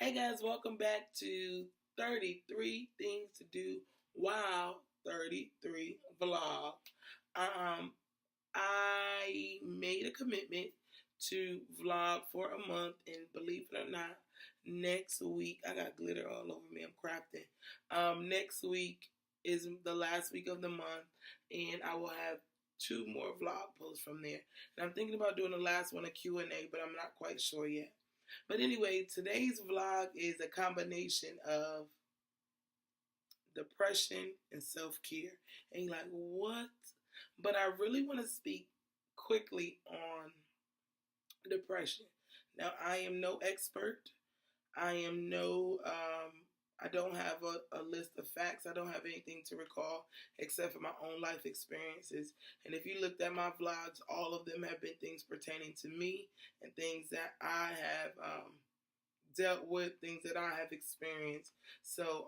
Hey guys, welcome back to 33 Things to Do. Wow, 33 vlog. Um, I made a commitment to vlog for a month, and believe it or not, next week I got glitter all over me. I'm crafting. Next week is the last week of the month, and I will have two more vlog posts from there. And I'm thinking about doing the last one a Q&A, but I'm not quite sure yet. But anyway, today's vlog is a combination of depression and self-care. And you're like, what? But I really want to speak quickly on depression. Now, I am no expert. I am I don't have a list of facts. I don't have anything to recall except for my own life experiences. And if you looked at my vlogs, all of them have been things pertaining to me and things that I have dealt with, things that I have experienced. So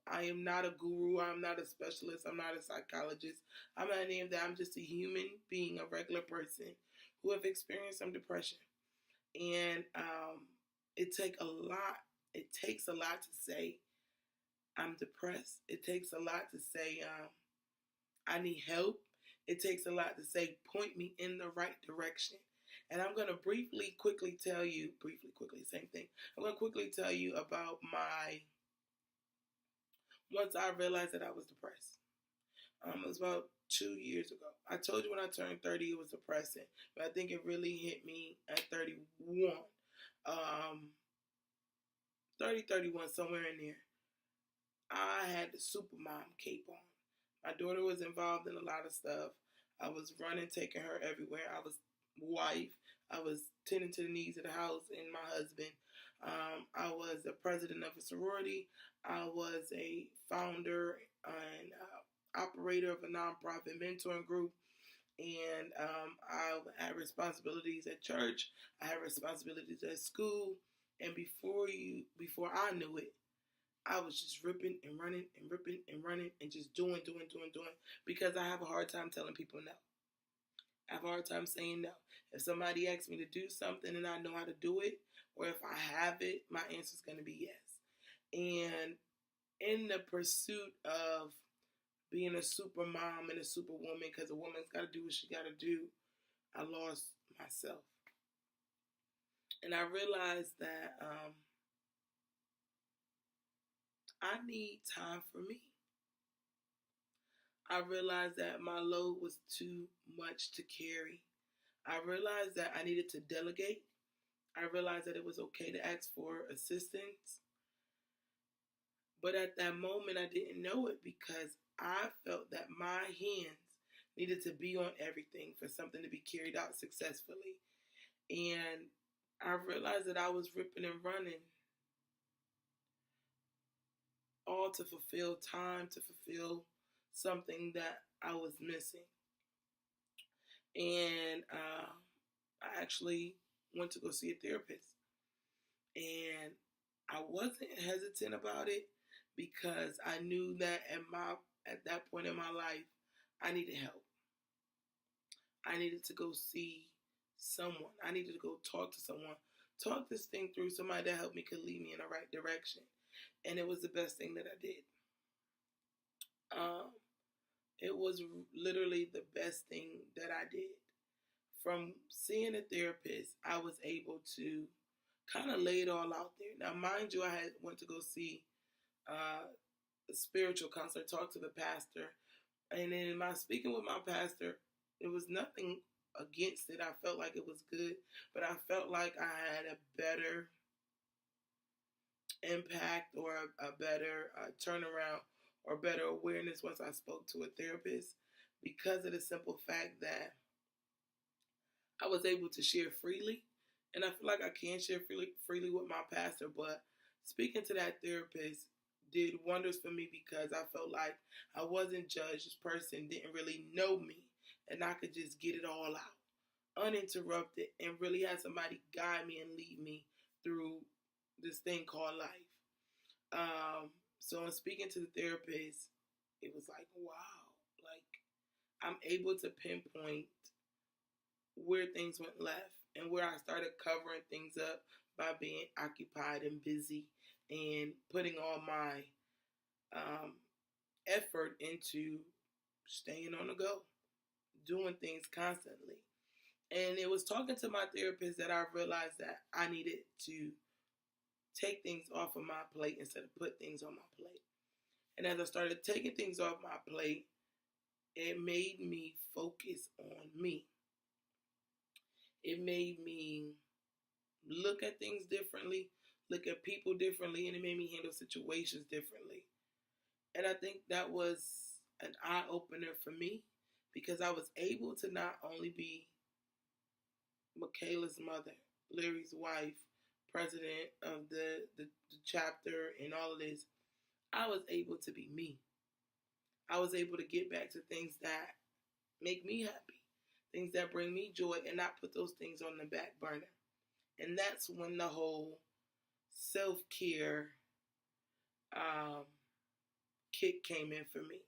I am not a guru. I'm not a specialist. I'm not a psychologist. I'm not any of that. I'm just a human being, a regular person who have experienced some depression. And it takes a lot. It takes a lot to say I'm depressed. It takes a lot to say I need help. It takes a lot to say point me in the right direction. And I'm going to quickly tell you, same thing. I'm going to quickly tell you about once I realized that I was depressed. It was about 2 years ago. I told you when I turned 30 it was depressing, but I think it really hit me at 31. 30, 31, somewhere in there. I had the supermom cape on. My daughter was involved in a lot of stuff. I was running, taking her everywhere. I was wife. I was tending to the needs of the house and my husband. I was the president of a sorority. I was a founder and operator of a nonprofit mentoring group. And I had responsibilities at church. I had responsibilities at school. And before I knew it, I was just ripping and running and ripping and running and just doing because I have a hard time telling people no. I have a hard time saying no. If somebody asks me to do something and I know how to do it, or if I have it, my answer is going to be yes. And in the pursuit of being a super mom and a super woman, because a woman's got to do what she got to do, I lost myself. And I realized that I need time for me. I realized that my load was too much to carry. I realized that I needed to delegate. I realized that it was okay to ask for assistance. But at that moment, I didn't know it because I felt that my hands needed to be on everything for something to be carried out successfully. And I realized that I was ripping and running all to fulfill time, to fulfill something that I was missing. And I actually went to go see a therapist. And I wasn't hesitant about it because I knew that at that point in my life, I needed help. I needed to go see someone. I needed to go talk to someone. Talk this thing through, somebody that helped me, could lead me in the right direction. And it was the best thing that I did. It was literally the best thing that I did. From seeing a therapist, I was able to kind of lay it all out there. Now, mind you, I had went to go see a spiritual counselor, talk to the pastor, and in my speaking with my pastor, it was nothing against it. I felt like it was good, but I felt like I had a better impact or a better turnaround or better awareness once I spoke to a therapist, because of the simple fact that I was able to share freely. And I feel like I can share freely with my pastor, but speaking to that therapist did wonders for me because I felt like I wasn't judged. This person didn't really know me, and I could just get it all out uninterrupted and really have somebody guide me and lead me through this thing called life. So in speaking to the therapist, it was like, wow, like I'm able to pinpoint where things went left and where I started covering things up by being occupied and busy and putting all my effort into staying on the go, doing things constantly. And it was talking to my therapist that I realized that I needed to take things off of my plate instead of put things on my plate. And as I started taking things off my plate, it made me focus on me. It made me look at things differently, look at people differently, and it made me handle situations differently. And I think that was an eye opener for me because I was able to not only be Michaela's mother, Larry's wife, president of the chapter, and all of this, I was able to be me. I was able to get back to things that make me happy, things that bring me joy, and not put those things on the back burner. And that's when the whole self-care kick came in for me.